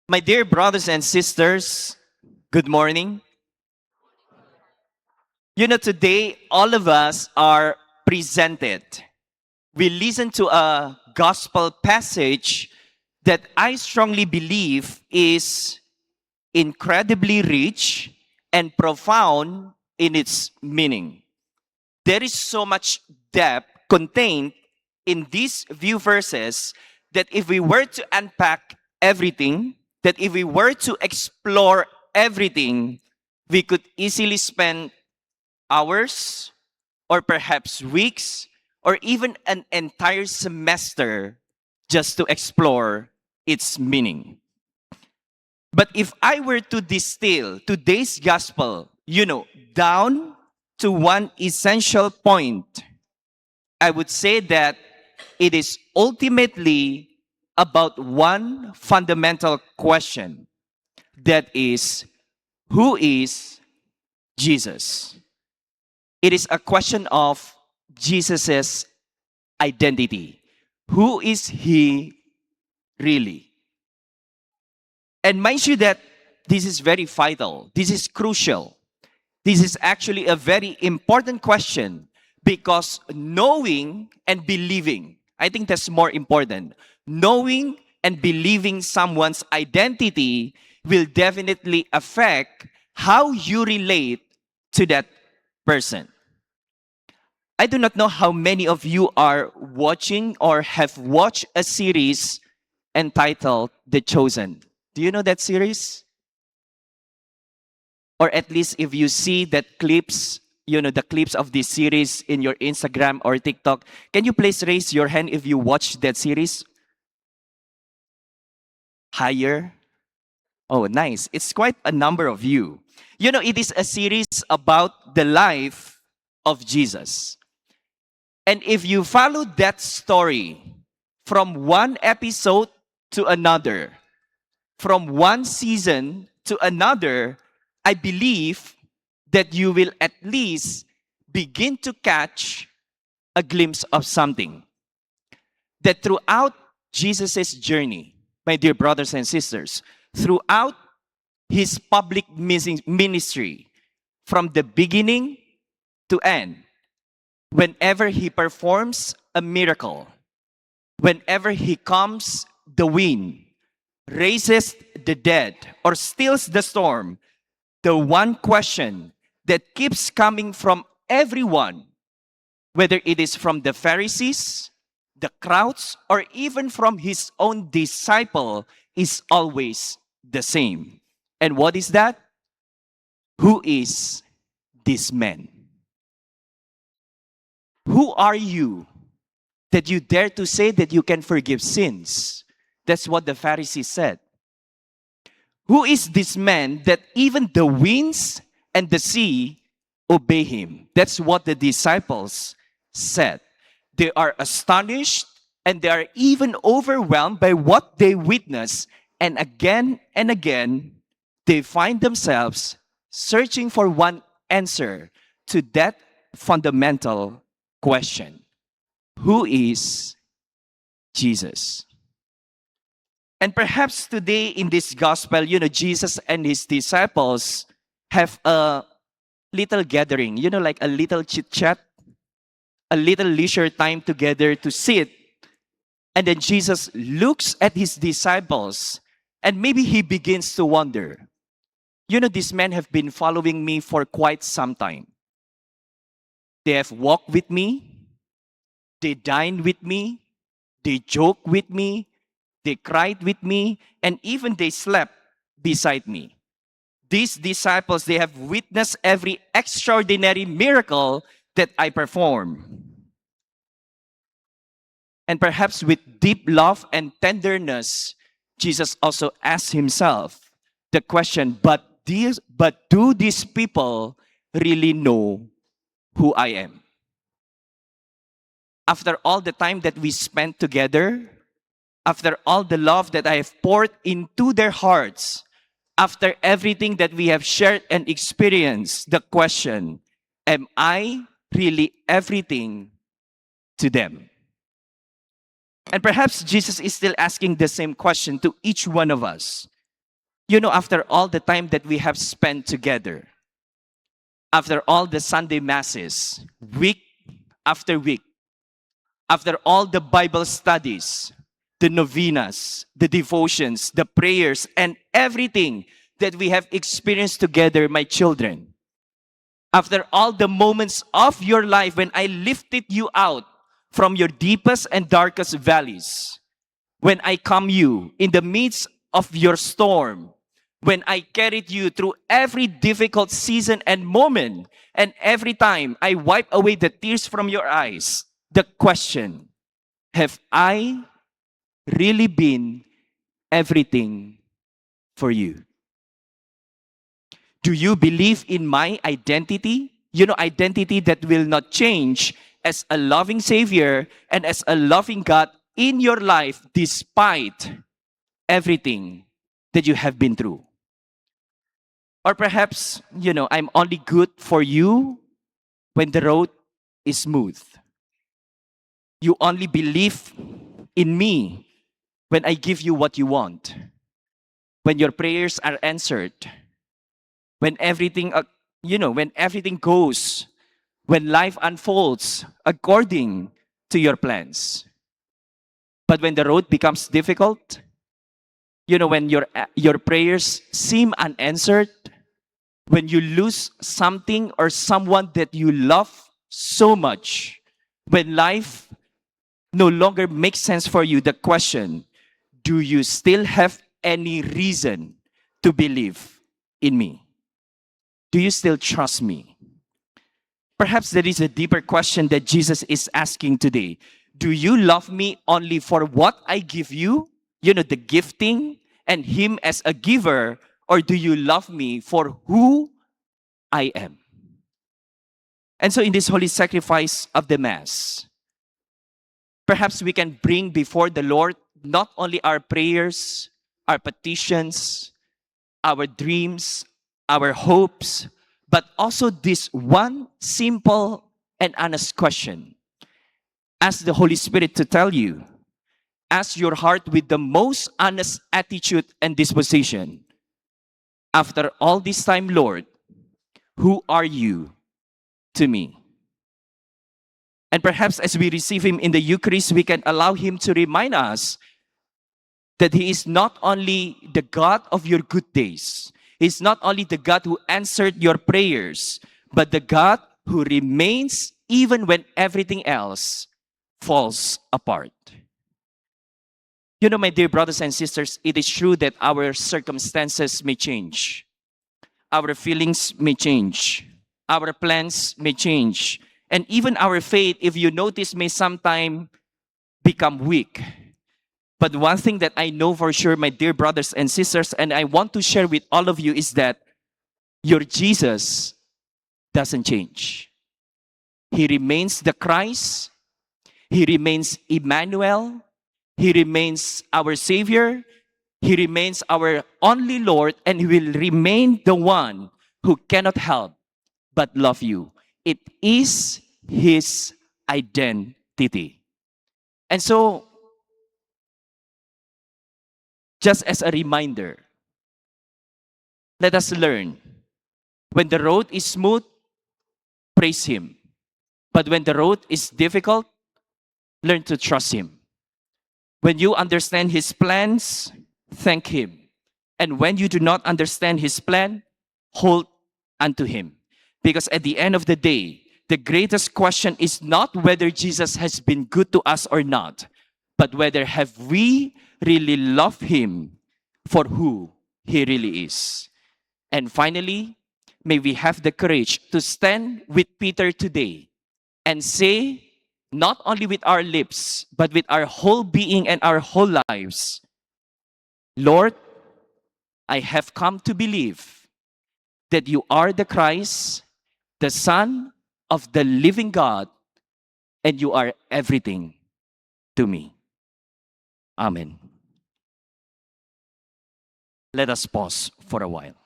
My dear brothers and sisters, good morning. Today all of us are presented. We listen to a gospel passage that I strongly believe is incredibly rich and profound in its meaning. There is so much depth contained in these few verses that if we were to unpack everything, that if we were to explore everything, we could easily spend hours or perhaps weeks or even an entire semester just to explore its meaning. But if I were to distill today's gospel, down to one essential point, I would say that it is ultimately about one fundamental question, that is, who is Jesus? It is a question of Jesus's identity. Who is he really? And mind you that this is very vital. This is crucial. This is actually a very important question because knowing and believing, I think that's more important. Knowing and believing someone's identity will definitely affect how you relate to that person. I do not know how many of you are watching or have watched a series entitled The Chosen. Do you know that series? Or at least if you see that clips, the clips of this series in your Instagram or TikTok, can you please raise your hand if you watched that series? Higher? Oh, nice. It's quite a number of you. It is a series about the life of Jesus. And if you follow that story from one episode to another, from one season to another, I believe that you will at least begin to catch a glimpse of something. That throughout Jesus' journey, my dear brothers and sisters, throughout his public ministry, from the beginning to end, whenever he performs a miracle, whenever he calms the wind, raises the dead, or stills the storm, the one question that keeps coming from everyone, whether it is from the Pharisees, the crowds, or even from his own disciple, is always the same. And what is that? Who is this man? Who are you that you dare to say that you can forgive sins? That's what the Pharisees said. Who is this man that even the winds and the sea obey him? That's what the disciples said. They are astonished and they are even overwhelmed by what they witness. And again, they find themselves searching for one answer to that fundamental question. Who is Jesus? And perhaps today in this gospel, Jesus and his disciples have a little gathering, like a little chit chat, a little leisure time together to sit. And then Jesus looks at his disciples and maybe he begins to wonder, these men have been following me for quite some time. They have walked with me, they dined with me, they joked with me, they cried with me, and even they slept beside me. These disciples, they have witnessed every extraordinary miracle that I perform. And perhaps with deep love and tenderness, Jesus also asked himself the question, but do these people really know who I am? After all the time that we spent together, after all the love that I have poured into their hearts, after everything that we have shared and experienced, the question, am I really everything to them? And perhaps Jesus is still asking the same question to each one of us. After all the time that we have spent together, after all the Sunday masses, week after week, after all the Bible studies, the novenas, the devotions, the prayers, and everything that we have experienced together, my children, after all the moments of your life when I lifted you out from your deepest and darkest valleys, when I calm you in the midst of your storm, when I carried you through every difficult season and moment, and every time I wipe away the tears from your eyes, the question, have I really been everything for you? Do you believe in my identity? Identity that will not change as a loving Savior and as a loving God in your life despite everything that you have been through. Or perhaps, I'm only good for you when the road is smooth. You only believe in me when I give you what you want, when your prayers are answered, when everything, when everything goes, when life unfolds according to your plans. But when the road becomes difficult, when your prayers seem unanswered, when you lose something or someone that you love so much, when life no longer makes sense for you, the question, do you still have any reason to believe in me? Do you still trust me? Perhaps there is a deeper question that Jesus is asking today. Do you love me only for what I give you? The gifting and Him as a giver, or do you love me for who I am? And so in this holy sacrifice of the Mass, perhaps we can bring before the Lord not only our prayers, our petitions, our dreams, our hopes, but also this one simple and honest question. Ask the Holy Spirit to tell you. Ask your heart with the most honest attitude and disposition. After all this time, Lord, who are you to me? And perhaps as we receive Him in the Eucharist, we can allow Him to remind us that He is not only the God of your good days, He's not only the God who answered your prayers, but the God who remains even when everything else falls apart. My dear brothers and sisters, it is true that our circumstances may change. Our feelings may change. Our plans may change. And even our faith, if you notice, may sometime become weak. But one thing that I know for sure, my dear brothers and sisters, and I want to share with all of you is that your Jesus doesn't change. He remains the Christ. He remains Emmanuel. He remains our Savior. He remains our only Lord, and He will remain the one who cannot help but love you. It is His identity. And so, just as a reminder, let us learn. When the road is smooth, praise Him. But when the road is difficult, learn to trust Him. When you understand His plans, thank Him. And when you do not understand His plan, hold unto Him. Because at the end of the day, the greatest question is not whether Jesus has been good to us or not, but whether have we really loved Him for who He really is. And finally, may we have the courage to stand with Peter today and say, not only with our lips, but with our whole being and our whole lives, Lord, I have come to believe that you are the Christ, the Son of the living God, and you are everything to me. Amen. Let us pause for a while.